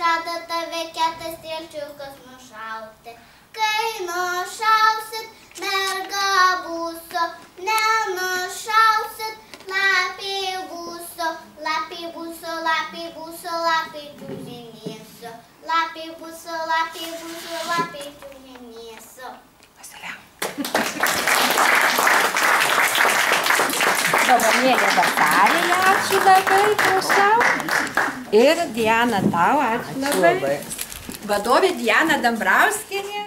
žada tave kietas strielčiukas nušauti. Kai nušausit, merga būso, nenušausit, lapiai būso, lapiai būso, lapiai būso, lapiai čiužinėsiu. Lapiai būso, lapiai būso, lapiai čiužinėsiu. Dovanėlė Vakarijai, ačiū labai, prašau. Ir Diana tau, ačiū labai. Vadovė Diana Dambrauskienė.